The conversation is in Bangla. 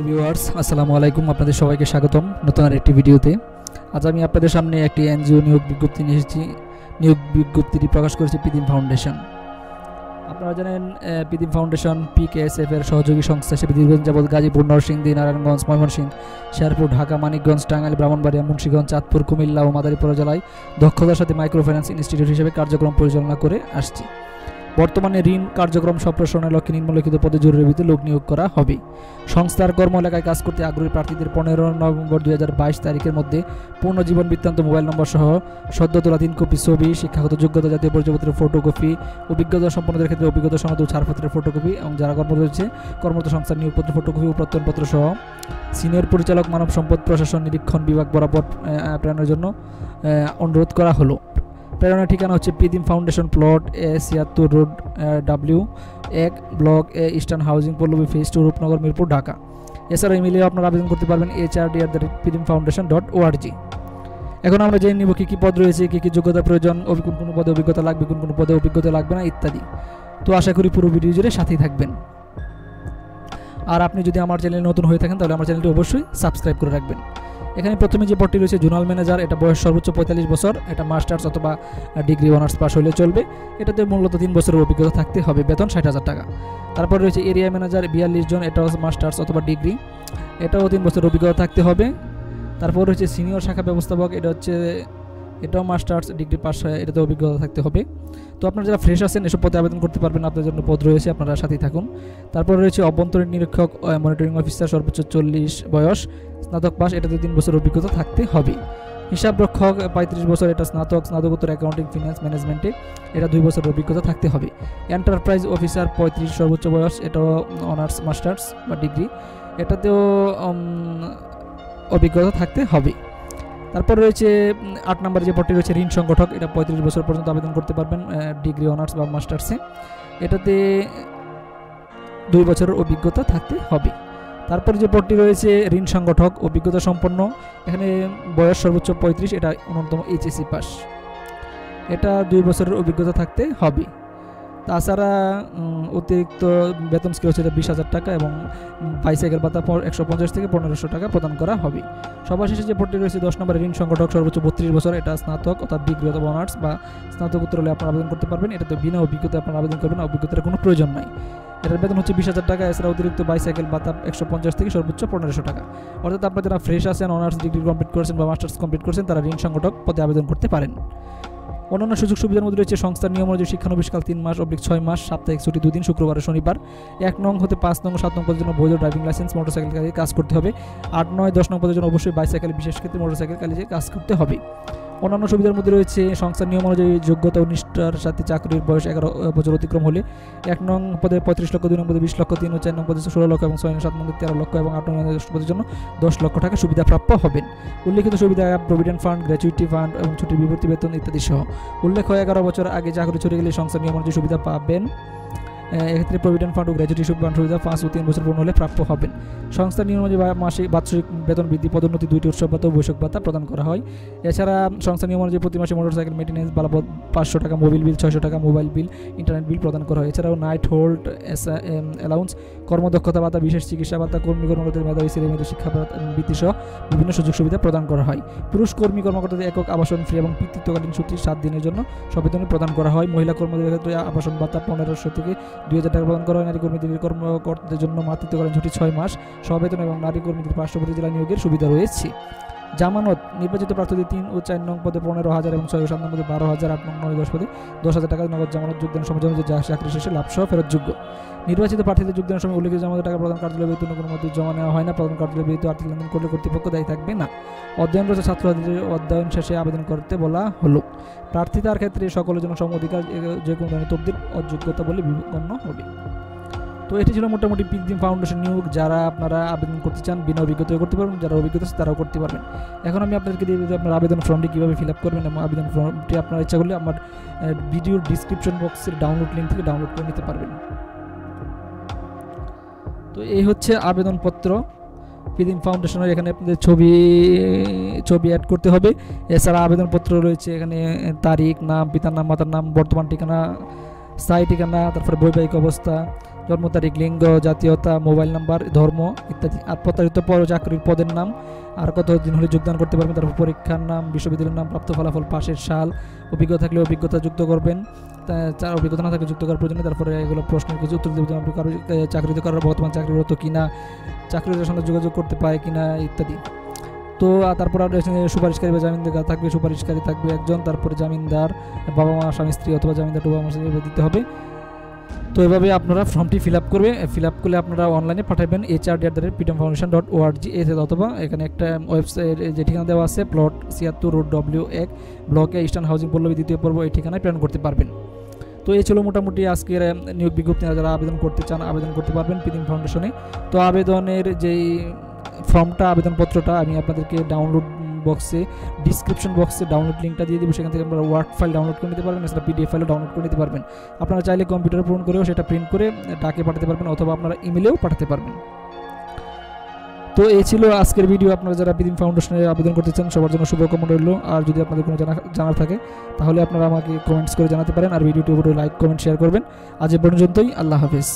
প্রিয় ভিউয়ার্স, আসসালামু আলাইকুম। আপনাদের সবাইকে স্বাগতম নতুন আরেকটি ভিডিওতে। আজ আমি আপনাদের সামনে একটি এনজিও নিয়োগ বিজ্ঞপ্তি নিয়ে এসেছি। নিয়োগ বিজ্ঞপ্তিটি প্রকাশ করেছে পিদিম ফাউন্ডেশন। আপনারা জানেন পিদিম ফাউন্ডেশন PKSF এর সহযোগী সংস্থা হিসেবে দীর্ঘদিন যাবৎ গাজীপুর, নরসিংদী, নারায়ণগঞ্জ, ময়মনসিংহ, শেরপুর, ঢাকা, মানিকগঞ্জ, টাঙ্গাইল, ব্রাহ্মণবাড়িয়া, মুন্সিগঞ্জ, চাঁদপুর, কুমিল্লা ও মাদারীপুর জেলায় দক্ষতার সাথে মাইক্রো ফাইন্যান্স ইনস্টিটিউট হিসেবে কার্যক্রম পরিচালনা করে আসছে। বর্তমানে ঋণ কার্যক্রম সম্প্রসারণের লক্ষ্যে নিম্নলিখিত পদে জরুরি ভিত্তিতে লোক নিয়োগ করা হবে। সংস্থার কর্ম এলাকায় কাজ করতে আগ্রহী প্রার্থীদের 15 নভেম্বর 2022 তারিখের মধ্যে পূর্ণ জীবন বৃত্তান্ত, মোবাইল নম্বর সহ সদ্য তোলা 3 কপি ছবি, শিক্ষাগত যোগ্যতা, জাতীয় পরিচয়পত্রের ফটোকপি, অভিজ্ঞতা সম্পন্নদের ক্ষেত্রে অভিজ্ঞতা সনদ ও ছাড়পত্রের ফটোকপি এবং যারা কর্মরত সংস্থার নিয়োগপত্র ফটোকপি ও প্রত্যয়নপত্র সহ সিনিয়র পরিচালক, মানব সম্পদ প্রশাসন নিরীক্ষণ বিভাগ বরাবর প্রেরণের জন্য অনুরোধ করা হলো। প্রেরণার ঠিকানা হচ্ছে Pidim foundation, plot A76 road W1 block A, eastern housing, Pallabi phase 2, Rupnagar, Mirpur, Dhaka. এছাড়া ইমেইলে আপনারা আবেদন করতে পারবেন hrd@pidimfoundation.org। এখন আমরা জেনে নিব কী কী পদ রয়েছে, কী কী যোগ্যতা প্রয়োজন, কোন কোন পদে অভিজ্ঞতা লাগবে, কোন কোন পদে অভিজ্ঞতা লাগবে না ইত্যাদি। তো আশা করি পুরো ভিডিও জুড়ে সাথেই থাকবেন। আর আপনি যদি আমার চ্যানেলে নতুন হয়ে থাকেন তাহলে আমার চ্যানেলটি অবশ্যই সাবস্ক্রাইব করে রাখবেন। এখানে প্রথমে যে পদটি রয়েছে জোনাল ম্যানেজার, এটা বয়স সর্বোচ্চ 45 বছর, এটা মাস্টার্স অথবা ডিগ্রি অনার্স পাস হলে চলবে। এটাতে মূলত 3 বছরের অভিজ্ঞতা থাকতে হবে, বেতন 60,000 টাকা। তারপর রয়েছে এরিয়া ম্যানেজার, 42 জন, এটাও মাস্টার্স অথবা ডিগ্রি, এটাও 3 বছরের অভিজ্ঞতা থাকতে হবে। তারপর রয়েছে সিনিয়র শাখা ব্যবস্থাপক, এটাও মাস্টার্স ডিগ্রি পাস, এটাতে অভিজ্ঞতা থাকতে হবে। তো আপনারা যারা ফ্রেশ আছেন এসব পদে আবেদন করতে পারবেন, আপনাদের জন্য পদ রয়েছে, আপনারা সাথেই থাকুন। তারপর রয়েছে অভ্যন্তরীণ নিরীক্ষক, মনিটরিং অফিসার, সর্বোচ্চ 40 বয়স, স্নাতক পাস, এটাতে 3 বছর অভিজ্ঞতা থাকতে হবে। হিসাব রক্ষক 35 বছর, এটা স্নাতকোত্তর অ্যাকাউন্টিং ফিন্যান্স ম্যানেজমেন্টে, এটা 2 বছর অভিজ্ঞতা থাকতে হবে। এন্টারপ্রাইজ অফিসার 35 সর্বোচ্চ বয়স, এটাও অনার্স মাস্টার্স বা ডিগ্রি, এটাতেও অভিজ্ঞতা থাকতে হবে। তারপর রয়েছে 8 নম্বরে যে পদটি রয়েছে ঋণ সংগঠক, এটা 35 বছর পর্যন্ত আবেদন করতে পারবেন ডিগ্রি অনার্স বা মাস্টার্সে, এটাতে 2 বছরের অভিজ্ঞতা থাকতে হবে। তারপর যে পদটি রয়েছে ঋণ সংগঠক অভিজ্ঞতা সম্পন্ন, এখানে বয়স সর্বোচ্চ 35, এটা ন্যূনতম HSC পাস, এটা 2 বছরের অভিজ্ঞতা থাকতে হবে। তাছাড়া অতিরিক্ত বেতন স্কেল হচ্ছে 20,000 টাকা এবং বাইসাইকেল ভাতা 150 থেকে 1500 টাকা প্রদান করা হবে। সবার শেষে যে পদটি রয়েছে 10 নম্বরে ঋণ সংগঠক, সর্বোচ্চ 32 বছর, এটা স্নাতক অর্থাৎ ডিগ্রি অথবা অনার্স বা স্নাতকোত্তর হলে আপনারা আবেদন করতে পারবেন। এটাতে বিনা অভিজ্ঞতায় আপনারা আবেদন করবেন, অভিজ্ঞতার কোনো প্রয়োজন নাই। এটার বেতন হচ্ছে 20,000 টাকা, এছাড়া অতিরিক্ত বাইসাইকেল ভাতা 150 থেকে সর্বোচ্চ 1500 টাকা। অর্থাৎ আপনারা যারা ফ্রেশ আছেন, অনার্স ডিগ্রি কমপ্লিট করেছেন বা মাস্টার্স কমপ্লিট করেছেন, তারা ঋণ সংগঠক পদে আবেদন করতে পারেন। অন্যান্য সুযোগ সুবিধার মধ্যে রয়েছে সংস্থার নিয়ম অনুযায়ী শিক্ষানবিশকাল 3 মাস/6 মাস, সাপ্তাহিক ছুটি 2 দিন, শুক্রবার ও শনিবার। 1 নং হতে 5 নং ও 7 নং পদের জন্য বৈধ ড্রাইভিং লাইসেন্স, মোটরসাইকেল চালিয়ে কাজ করতে হবে। 8, 9, 10 নং পদের জন্য অবশ্যই বাইসাইকেল, বিশেষ ক্ষেত্রে মোটরসাইকেল চালিয়ে কাজ করতে হবে। অন্যান্য সুবিধার মধ্যে রয়েছে সংস্থার নিয়ম অনুযায়ী যোগ্যতা ও নিষ্ঠার সাথে চাকরির বয়স 11 বছর অতিক্রম হলে 1 নং পদে 35 লক্ষ, 2 নং পদে 20 লক্ষ, 3 ও 4 নং পদে 16 লক্ষ এবং 6 ও 7 নং পদে 13 লক্ষ এবং 8 নং 10 পদের জন্য 10 লক্ষ টাকা সুবিধা প্রাপ্য হবেন। উল্লেখিত সুবিধা প্রভিডেন্ট ফান্ড, গ্র্যাচুইটি ফান্ড এবং ছুটির বিবৃতি বেতন ইত্যাদি সহ। উল্লেখ্য 11 বছর আগে চাকরি ছুটে গেলে সংস্থার নিয়ম অনুযায়ী সুবিধা পাবেন। এক্ষেত্রে প্রভিডেন্ট ফান্ড ও গ্র্যাচুইটি ফান্ড সুবিধা 5 ও 3 বছর পূর্ণ হলে প্রাপ্য হবেন। সংস্থার নিয়ম অনুযায়ী মাসিক বাৎসরিক বেতন বৃদ্ধি, পদোন্নতি, 2টি উৎসব ভাতা ও বৈশাখ ভাতা প্রদান করা হয়। এছাড়া সংস্থার নিয়ম অনুযায়ী প্রতি মাসে মোটরসাইকেল মেইনটেন্যান্স বাবদ 500 টাকা, মোবাইল বিল 600 টাকা, মোবাইল বিল, ইন্টারনেট বিল প্রদান করা হয়। এছাড়াও নাইট হোল্ড অ্যালাউন্স, কর্মদক্ষতা ভাতা, বিশেষ চিকিৎসা ভাতা, কর্মকর্তাদের মেধাবী ছেলেমেয়েদের শিক্ষা বৃত্তি সহ বিভিন্ন সুযোগ সুবিধা প্রদান করা হয়। পুরুষ কর্মকর্তাদের একক আবাসন ফ্রি এবং পিতৃত্বকালীন ছুটি 7 দিনের জন্য সবেতনে প্রদান করা হয়। মহিলা কর্মীদের ক্ষেত্রে আবাসন ভাতা 1500 থেকে 2000 টাকা প্রদান করা হয়। নারী কর্মকর্তাদের জন্য মাতৃত্বকালীন ছুটি 6 মাস সবেতন এবং নারী কর্মীদের পার্শ্ববর্তী জেলা নিয়োগের সুবিধা রয়েছে। জামানত, নির্বাচিত প্রার্থীদের 3 ও 4 নং পদে 15,000 এবং 6 ও 7 নং পদে 12,000, 8 নং 9 ও 10 পদে 10,000 টাকা নগদ জামানত যোগদান সময় চাকরি শেষে লাভসহ ফেরতযোগ্য। নির্বাচিত প্রার্থীদের যোগদানের সময় উল্লেখিত জামানত টাকা প্রদান কার্যালয় ব্যতীত কোনো মতে জমা নেওয়া হয় না। প্রদান কার্যালয় ব্যতীত আর্থিক লেনদেন করলে কর্তৃপক্ষ দায়ী থাকবে না। অধ্যয়নরত ছাত্রছাত্রীদের অধ্যয়ন শেষে আবেদন করতে বলা হলো। প্রার্থিতার ক্ষেত্রে সকলের জন্য সম অধিকার, যে কোনো ধরনের তবদিল অযোগ্যতা বলে গণ্য হবে। তো এটি ছিল মোটামুটি পিদিম ফাউন্ডেশন নিয়োগ। যারা আপনারা আবেদন করতে চান বিনা অভিজ্ঞতায় করতে পারবেন, যারা অভিজ্ঞতা আছে তারাও করতে পারবেন। এখন আমি আপনাদেরকে দিয়ে দিই আপনার আবেদন ফর্মটি কীভাবে ফিল আপ করবেন এবং আবেদন ফর্মটি আপনার ইচ্ছা করলে আমার ভিডিওর ডিসক্রিপশন বক্সের ডাউনলোড লিঙ্ক থেকে ডাউনলোড করে নিতে পারবেন। তো এই হচ্ছে আবেদনপত্র পিদিম ফাউন্ডেশনের। এখানে আপনাদের ছবি অ্যাড করতে হবে। এছাড়া আবেদনপত্র রয়েছে এখানে তারিখ, নাম, পিতার নাম, মাতার নাম, বর্তমান ঠিকানা, স্থায়ী ঠিকানা, তারপরে বৈবাহিক অবস্থা, জন্ম তারিখ, লিঙ্গ, জাতীয়তা, মোবাইল নাম্বার, ধর্ম ইত্যাদি। আর প্রত্যাশিত চাকরির পদের নাম, আর কত দিন হলে যোগদান করতে পারবেন, তারপর পরীক্ষার নাম, বিশ্ববিদ্যালয়ের নাম, প্রাপ্ত ফলাফল, পাশের সাল, অভিজ্ঞতা থাকলে অভিজ্ঞতা যুক্ত করবেন, অভিজ্ঞতা না থাকলে যুক্ত করার প্রয়োজন। তারপরে এগুলো প্রশ্নের কিছু উত্তর দেবেন, আপনি কারো চাকরিতে করার বর্তমান চাকরিরত কিনা, চাকরির সঙ্গে যোগাযোগ করতে পারে কিনা ইত্যাদি। তো তারপর আপনার সুপারিশকারী বা জামিনদার থাকবে, সুপারিশকারী থাকবে একজন, তারপরে জামিনদার বাবা মা, স্বামী স্ত্রী অথবা জামিনদার বাবা মা দিতে হবে। তো এভাবে আপনারা ফর্মটি ফিল আপ করলে আপনারা অনলাইনে পাঠাবেন hrd@ptmfoundation.org অথবা এখানে একটা ওয়েবসাইট যে ঠিকানা দেওয়া আছে প্লট 76 রোড W1 ব্লকে ইস্টার্ন হাউজিং পল্লবী 2য় পর্ব, এই ঠিকানায় প্রেরণ করতে পারবেন। তো এই ছিল মোটামুটি আজকের নিয়োগ বিজ্ঞপ্তি। যারা আবেদন করতে চান আবেদন করতে পারবেন পিটিএম ফাউন্ডেশনে। তো আবেদনের যেই ফর্মটা, আবেদনপত্রটা আমি আপনাদেরকে ডাউনলোড বক্সে, ডিসক্রিপশন বক্সে ডাউনলোড লিঙ্কটা দিয়ে দেবো, সেখান থেকে আপনারা ওয়ার্ড ফাইল ডাউনলোড করে নিতে পারবেন, এছাড়া পিডিএফ ফাইলও ডাউনলোড করে নিতে পারবেন। আপনারা চাইলে কম্পিউটারে পূরণ করেও সেটা প্রিন্ট করে ডাকে পাঠাতে পারবেন, অথবা আপনারা ইমেলেও পাঠাতে পারবেন। তো এই ছিল আজকের ভিডিও। আপনারা যারা পিটিএম ফাউন্ডেশনে আবেদন করতে চান সবার জন্য শুভকামনা রইল। আর যদি আপনাদের কোনো জানার থাকে তাহলে আপনারা আমাকে কমেন্টস করে জানাতে পারেন, আর ভিডিওটি উপরে লাইক, কমেন্ট, শেয়ার করবেন। আজ এ পর্যন্তই, আল্লাহ হাফেজ।